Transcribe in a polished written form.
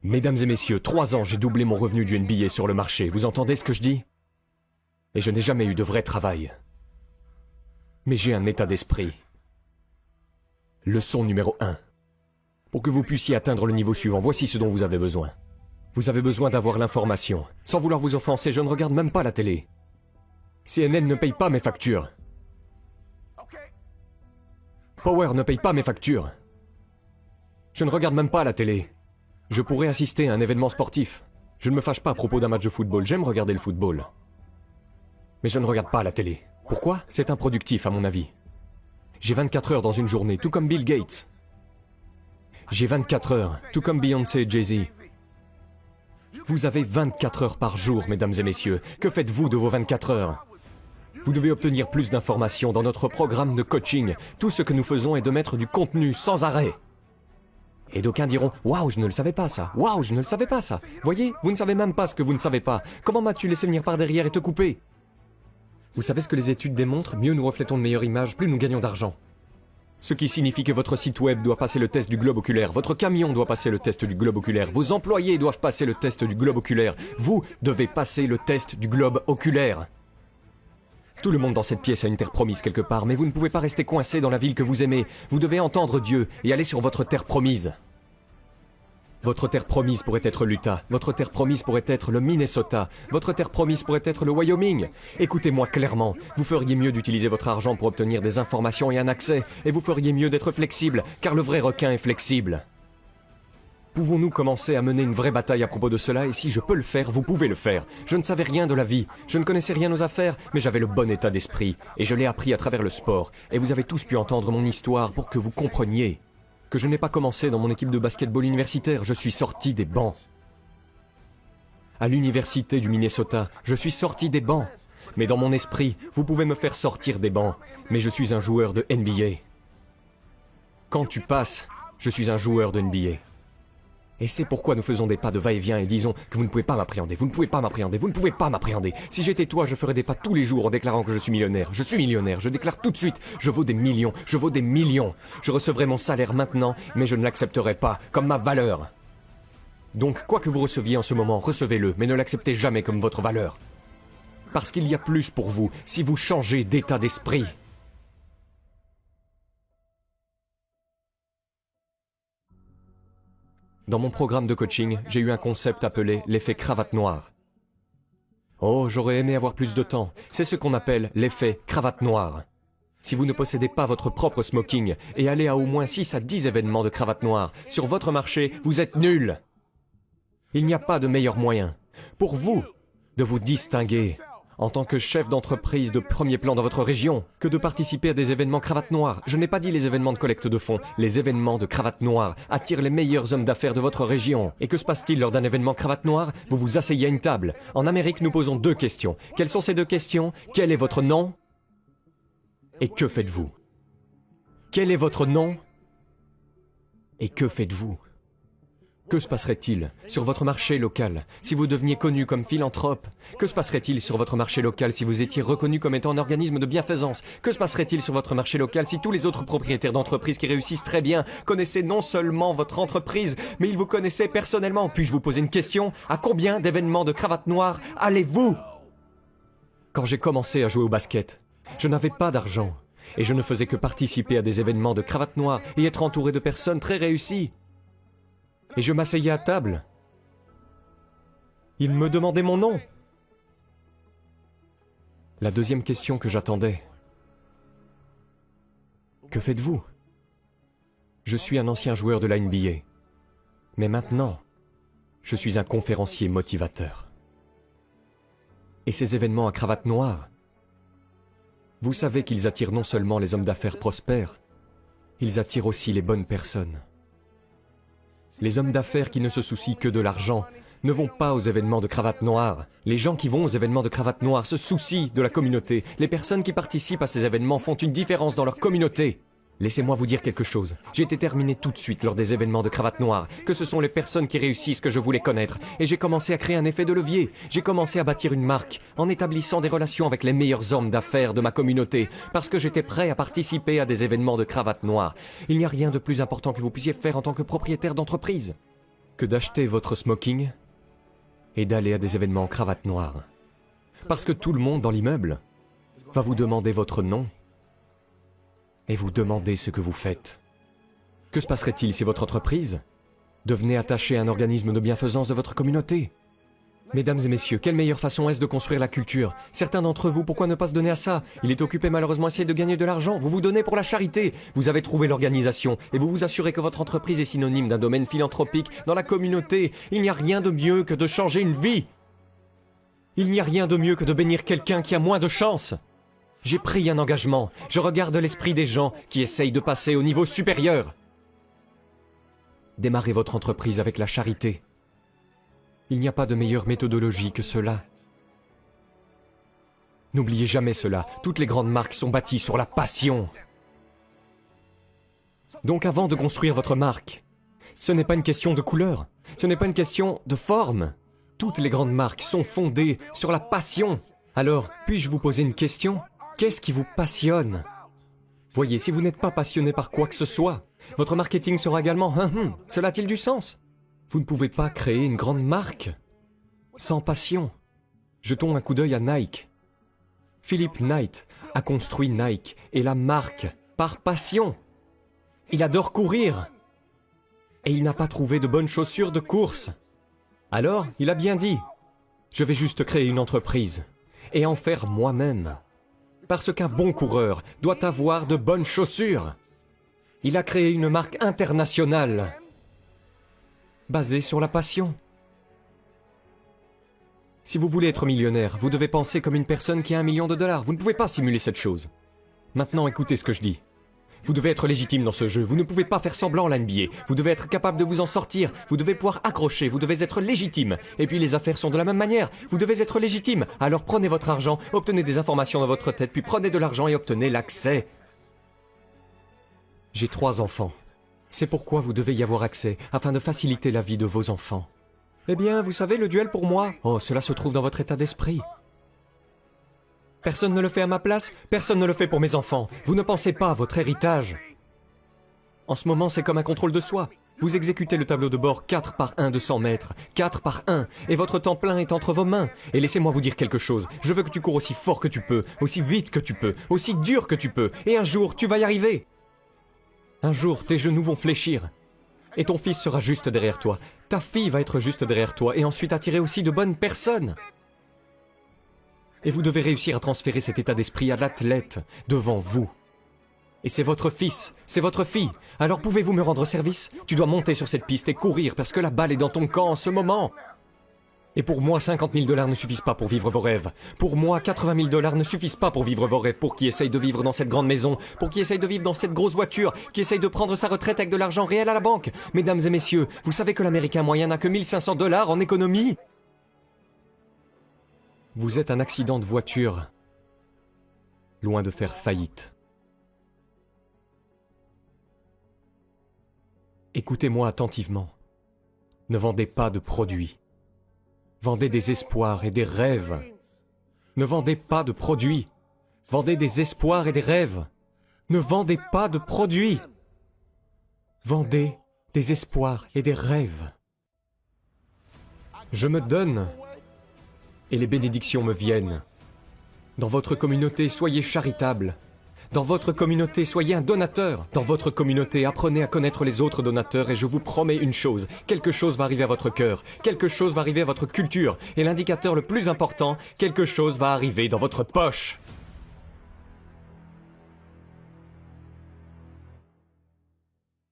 Mesdames et messieurs, 3 ans, j'ai doublé mon revenu du NBA sur le marché. Vous entendez ce que je dis? Et je n'ai jamais eu de vrai travail. Mais j'ai un état d'esprit. Leçon numéro 1. Pour que vous puissiez atteindre le niveau suivant, voici ce dont vous avez besoin. Vous avez besoin d'avoir l'information. Sans vouloir vous offenser, je ne regarde même pas la télé. CNN ne paye pas mes factures. Power ne paye pas mes factures. Je ne regarde même pas la télé. Je pourrais assister à un événement sportif. Je ne me fâche pas à propos d'un match de football, j'aime regarder le football. Mais je ne regarde pas la télé. Pourquoi? C'est improductif à mon avis. J'ai 24 heures dans une journée, tout comme Bill Gates. J'ai 24 heures, tout comme Beyoncé et Jay-Z. Vous avez 24 heures par jour, mesdames et messieurs. Que faites-vous de vos 24 heures? Vous devez obtenir plus d'informations dans notre programme de coaching. Tout ce que nous faisons est de mettre du contenu sans arrêt. Et d'aucuns diront « Waouh, je ne le savais pas ça. Waouh, je ne le savais pas ça. Voyez, vous ne savez même pas ce que vous ne savez pas. Comment m'as-tu laissé venir par derrière et te couper ?» Vous savez ce que les études démontrent? Mieux nous reflétons de meilleure image, plus nous gagnons d'argent. Ce qui signifie que votre site web doit passer le test du globe oculaire, votre camion doit passer le test du globe oculaire, vos employés doivent passer le test du globe oculaire, vous devez passer le test du globe oculaire. Tout le monde dans cette pièce a une terre promise quelque part, mais vous ne pouvez pas rester coincé dans la ville que vous aimez. Vous devez entendre Dieu et aller sur votre terre promise. Votre terre promise pourrait être l'Utah, votre terre promise pourrait être le Minnesota, votre terre promise pourrait être le Wyoming. Écoutez-moi clairement, vous feriez mieux d'utiliser votre argent pour obtenir des informations et un accès, et vous feriez mieux d'être flexible, car le vrai requin est flexible. Pouvons-nous commencer à mener une vraie bataille à propos de cela? Et si je peux le faire, vous pouvez le faire. Je ne savais rien de la vie, je ne connaissais rien aux affaires, mais j'avais le bon état d'esprit, et je l'ai appris à travers le sport. Et vous avez tous pu entendre mon histoire pour que vous compreniez que je n'ai pas commencé dans mon équipe de basketball universitaire, je suis sorti des bancs. À l'université du Minnesota, je suis sorti des bancs. Mais dans mon esprit, vous pouvez me faire sortir des bancs, mais je suis un joueur de NBA. Quand tu passes, je suis un joueur de NBA. Et c'est pourquoi nous faisons des pas de va-et-vient et disons que vous ne pouvez pas m'appréhender, vous ne pouvez pas m'appréhender, vous ne pouvez pas m'appréhender. Si j'étais toi, je ferais des pas tous les jours en déclarant que je suis millionnaire. Je suis millionnaire, je déclare tout de suite, je vaux des millions, je vaux des millions. Je recevrai mon salaire maintenant, mais je ne l'accepterai pas comme ma valeur. Donc, quoi que vous receviez en ce moment, recevez-le, mais ne l'acceptez jamais comme votre valeur. Parce qu'il y a plus pour vous si vous changez d'état d'esprit. Dans mon programme de coaching, j'ai eu un concept appelé l'effet cravate noire. Oh, j'aurais aimé avoir plus de temps. C'est ce qu'on appelle l'effet cravate noire. Si vous ne possédez pas votre propre smoking et allez à au moins 6 à 10 événements de cravate noire sur votre marché, vous êtes nul. Il n'y a pas de meilleur moyen pour vous de vous distinguer en tant que chef d'entreprise de premier plan dans votre région que de participer à des événements cravate noire. Je n'ai pas dit les événements de collecte de fonds. Les événements de cravate noire attirent les meilleurs hommes d'affaires de votre région. Et que se passe-t-il lors d'un événement cravate noire? Vous vous asseyez à une table. En Amérique, nous posons 2 questions. Quelles sont ces 2 questions? Quel est votre nom? Et que faites-vous? Quel est votre nom? Et que faites-vous? Que se passerait-il sur votre marché local si vous deveniez connu comme philanthrope? Que se passerait-il sur votre marché local si vous étiez reconnu comme étant un organisme de bienfaisance? Que se passerait-il sur votre marché local si tous les autres propriétaires d'entreprises qui réussissent très bien connaissaient non seulement votre entreprise, mais ils vous connaissaient personnellement? Puis-je vous poser une question? À combien d'événements de cravate noire allez-vous? Quand j'ai commencé à jouer au basket, je n'avais pas d'argent et je ne faisais que participer à des événements de cravate noire et être entouré de personnes très réussies. Et je m'asseyais à table. Il me demandait mon nom. La deuxième question que j'attendais. Que faites-vous? Je suis un ancien joueur de la NBA. Mais maintenant, je suis un conférencier motivateur. Et ces événements à cravate noire, vous savez qu'ils attirent non seulement les hommes d'affaires prospères, ils attirent aussi les bonnes personnes. Les hommes d'affaires qui ne se soucient que de l'argent ne vont pas aux événements de cravate noire. Les gens qui vont aux événements de cravate noire se soucient de la communauté. Les personnes qui participent à ces événements font une différence dans leur communauté. Laissez-moi vous dire quelque chose. J'ai été terminé tout de suite lors des événements de cravate noire, que ce sont les personnes qui réussissent que je voulais connaître. Et j'ai commencé à créer un effet de levier. J'ai commencé à bâtir une marque, en établissant des relations avec les meilleurs hommes d'affaires de ma communauté, parce que j'étais prêt à participer à des événements de cravate noire. Il n'y a rien de plus important que vous puissiez faire en tant que propriétaire d'entreprise. que d'acheter votre smoking et d'aller à des événements en cravate noire. Parce que tout le monde dans l'immeuble va vous demander votre nom et vous demander ce que vous faites. Que se passerait-il si votre entreprise devenait attachée à un organisme de bienfaisance de votre communauté? Mesdames et messieurs, quelle meilleure façon est-ce de construire la culture? Certains d'entre vous, pourquoi ne pas se donner à ça? Il est occupé malheureusement à essayer de gagner de l'argent. Vous vous donnez pour la charité. Vous avez trouvé l'organisation et vous vous assurez que votre entreprise est synonyme d'un domaine philanthropique dans la communauté. Il n'y a rien de mieux que de changer une vie. Il n'y a rien de mieux que de bénir quelqu'un qui a moins de chance. J'ai pris un engagement. Je regarde l'esprit des gens qui essayent de passer au niveau supérieur. Démarrez votre entreprise avec la charité. Il n'y a pas de meilleure méthodologie que cela. N'oubliez jamais cela. Toutes les grandes marques sont bâties sur la passion. Donc avant de construire votre marque, ce n'est pas une question de couleur. Ce n'est pas une question de forme. Toutes les grandes marques sont fondées sur la passion. Alors, puis-je vous poser une question? Qu'est-ce qui vous passionne? Voyez, si vous n'êtes pas passionné par quoi que ce soit, votre marketing sera également « Cela a-t-il du sens ?» Vous ne pouvez pas créer une grande marque sans passion. Jetons un coup d'œil à Nike. Philip Knight a construit Nike et la marque par passion. Il adore courir. Et il n'a pas trouvé de bonnes chaussures de course. Alors, il a bien dit, je vais juste créer une entreprise et en faire moi-même. Parce qu'un bon coureur doit avoir de bonnes chaussures. Il a créé une marque internationale basée sur la passion. Si vous voulez être millionnaire, vous devez penser comme une personne qui a $1 million. Vous ne pouvez pas simuler cette chose. Maintenant, écoutez ce que je dis. Vous devez être légitime dans ce jeu. Vous ne pouvez pas faire semblant à la NBA. Vous devez être capable de vous en sortir. Vous devez pouvoir accrocher. Vous devez être légitime. Et puis les affaires sont de la même manière. Vous devez être légitime. Alors prenez votre argent, obtenez des informations dans votre tête, puis prenez de l'argent et obtenez l'accès. J'ai 3 enfants. C'est pourquoi vous devez y avoir accès, afin de faciliter la vie de vos enfants. Eh bien, vous savez, le duel pour moi, cela se trouve dans votre état d'esprit. Personne ne le fait à ma place, personne ne le fait pour mes enfants. Vous ne pensez pas à votre héritage. En ce moment, c'est comme un contrôle de soi. Vous exécutez le tableau de bord 4 par 1 de 100 mètres, 4 par 1, et votre temps plein est entre vos mains. Et laissez-moi vous dire quelque chose. Je veux que tu cours aussi fort que tu peux, aussi vite que tu peux, aussi dur que tu peux. Et un jour, tu vas y arriver. Un jour, tes genoux vont fléchir. Et ton fils sera juste derrière toi. Ta fille va être juste derrière toi. Et ensuite attirer aussi de bonnes personnes. Et vous devez réussir à transférer cet état d'esprit à l'athlète devant vous. Et c'est votre fils, c'est votre fille. Alors pouvez-vous me rendre service? Tu dois monter sur cette piste et courir parce que la balle est dans ton camp en ce moment. Et pour moi, $50 000 ne suffisent pas pour vivre vos rêves. Pour moi, $80 000 ne suffisent pas pour vivre vos rêves. Pour qui essaye de vivre dans cette grande maison, pour qui essaye de vivre dans cette grosse voiture, qui essaye de prendre sa retraite avec de l'argent réel à la banque. Mesdames et messieurs, vous savez que l'Américain moyen n'a que $1 500 en économie? Vous êtes un accident de voiture, loin de faire faillite. Écoutez-moi attentivement. Ne vendez pas de produits. Vendez des espoirs et des rêves. Ne vendez pas de produits. Vendez des espoirs et des rêves. Ne vendez pas de produits. Vendez des espoirs et des rêves. Je me donne et les bénédictions me viennent. Dans votre communauté, soyez charitable. Dans votre communauté, soyez un donateur. Dans votre communauté, apprenez à connaître les autres donateurs et je vous promets une chose. Quelque chose va arriver à votre cœur. Quelque chose va arriver à votre culture. Et l'indicateur le plus important, quelque chose va arriver dans votre poche.